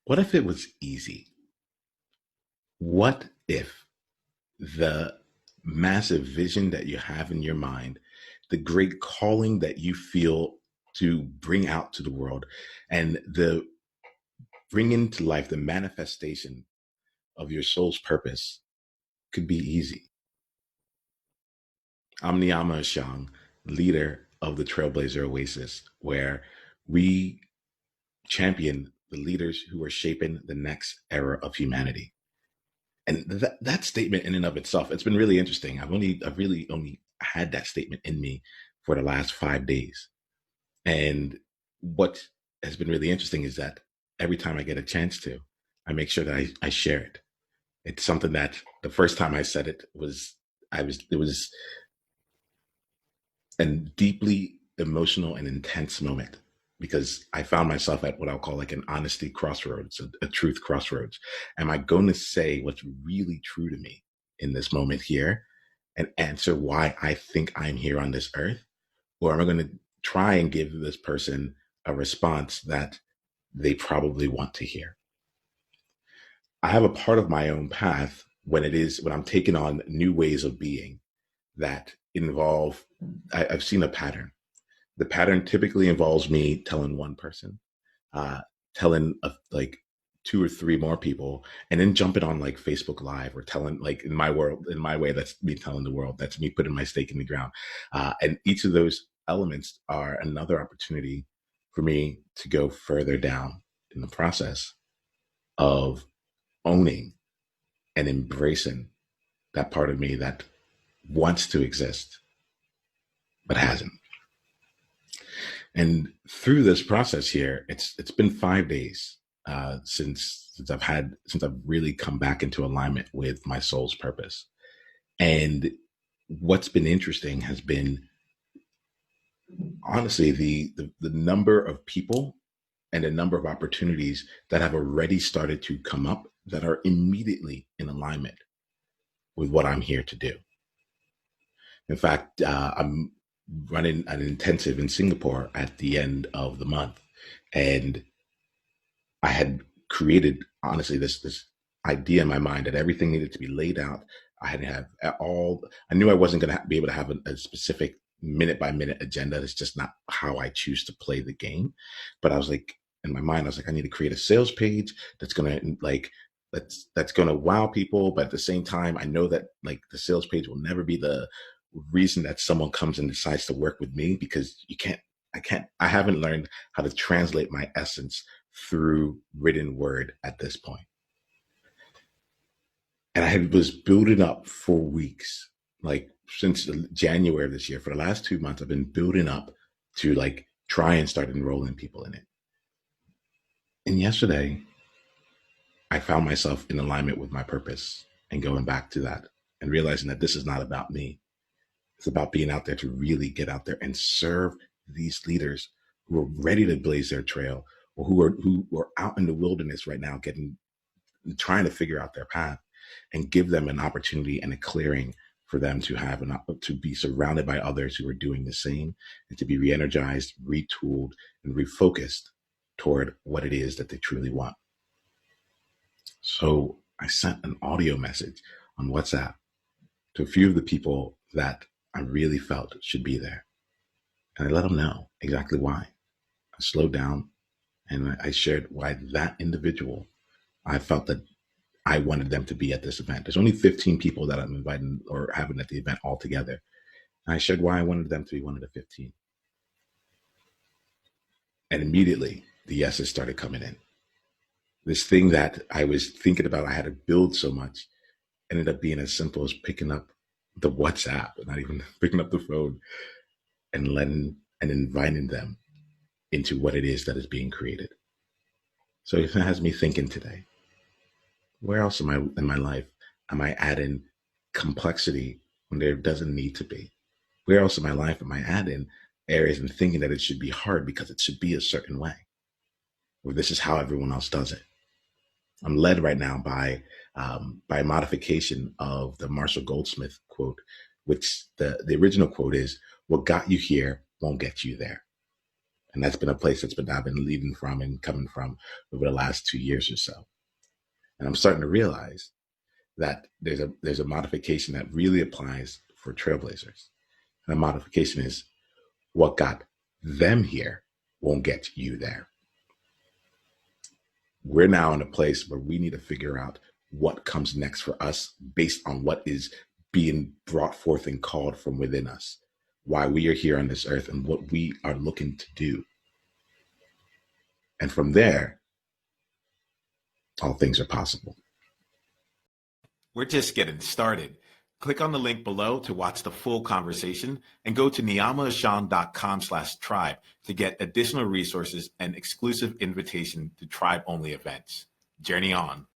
What if it was easy? What if the massive vision that you have in your mind, the great calling that you feel to bring out to the world, and the bringing to life the manifestation of your soul's purpose could be easy? I'm Niiamah Ashong, leader of the Trailblazer Oasis, where we champion the leaders who are shaping the next era of humanity. And that statement in and of itself, it's been really interesting. I've really only had that statement in me for the last 5 days. And what has been really interesting is that every time I get a chance to, I make sure that I share it. It's something that the first time I said it was, it was a deeply emotional and intense moment because I found myself at what I'll call like an honesty crossroads, a truth crossroads. Am I going to say what's really true to me in this moment here and answer why I think I'm here on this earth? Or am I going to try and give this person a response that they probably want to hear? I have a part of my own path when I'm taking on new ways of being that involve, I've seen a pattern. The pattern typically involves me telling one person, uh, telling like two or three more people, and then jumping on like Facebook Live or telling like in my world, in my way, that's me telling the world. That's me putting my stake in the ground. And each of those elements are another opportunity for me to go further down in the process of owning and embracing that part of me that wants to exist but hasn't. And through this process here, it's been 5 days since I've really come back into alignment with my soul's purpose. And what's been interesting has been honestly the number of people and the number of opportunities that have already started to come up that are immediately in alignment with what I'm here to do. In fact, I'm running an intensive in Singapore at the end of the month, and I had created honestly this idea in my mind that everything needed to be laid out. I had to have all. I knew I wasn't going to be able to have a specific minute by minute agenda. That's just not how I choose to play the game. But I was like, in my mind, I was like, I need to create a sales page that's going to like that's going to wow people, but at the same time, I know that like the sales page will never be the reason that someone comes and decides to work with me because I haven't learned how to translate my essence through written word at this point. And was building up for weeks, like since January of this year. For the last 2 months, I've been building up to like try and start enrolling people in it. And yesterday, I found myself in alignment with my purpose and going back to that and realizing that this is not about me. It's about being out there to really get out there and serve these leaders who are ready to blaze their trail or who are out in the wilderness right now trying to figure out their path and give them an opportunity and a clearing for them to have to be surrounded by others who are doing the same and to be re-energized, retooled, and refocused toward what it is that they truly want. So I sent an audio message on WhatsApp to a few of the people that I really felt should be there. And I let them know exactly why. I slowed down and I shared why that individual, I felt that I wanted them to be at this event. There's only 15 people that I'm inviting or having at the event altogether. And I shared why I wanted them to be one of the 15. And immediately the yeses started coming in. This thing that I was thinking about, I had to build so much, ended up being as simple as picking up the WhatsApp, not even picking up the phone, and inviting them into what it is that is being created. So it has me thinking today, where else am I in my life am I adding complexity when there doesn't need to be? Where else in my life am I adding areas and thinking that it should be hard because it should be a certain way? Or this is how everyone else does it. I'm led right now by a modification of the Marshall Goldsmith quote, which the original quote is, "What got you here won't get you there." And that's been a place I've been leading from and coming from over the last 2 years or so. And I'm starting to realize that there's a modification that really applies for trailblazers. And the modification is what got them here won't get you there. We're now in a place where we need to figure out what comes next for us based on what is being brought forth and called from within us, why we are here on this earth and what we are looking to do. And from there, all things are possible. We're just getting started. Click on the link below to watch the full conversation and go to niiamahashong.com/tribe to get additional resources and exclusive invitation to tribe-only events. Journey on.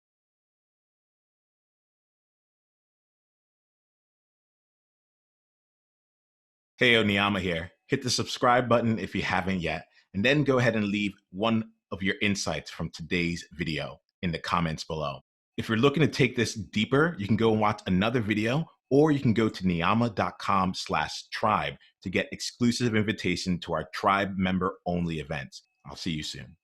Heyo, Niiamah here. Hit the subscribe button if you haven't yet, and then go ahead and leave one of your insights from today's video in the comments below. If you're looking to take this deeper, you can go and watch another video, or you can go to niiamah.com/tribe to get exclusive invitation to our tribe member only events. I'll see you soon.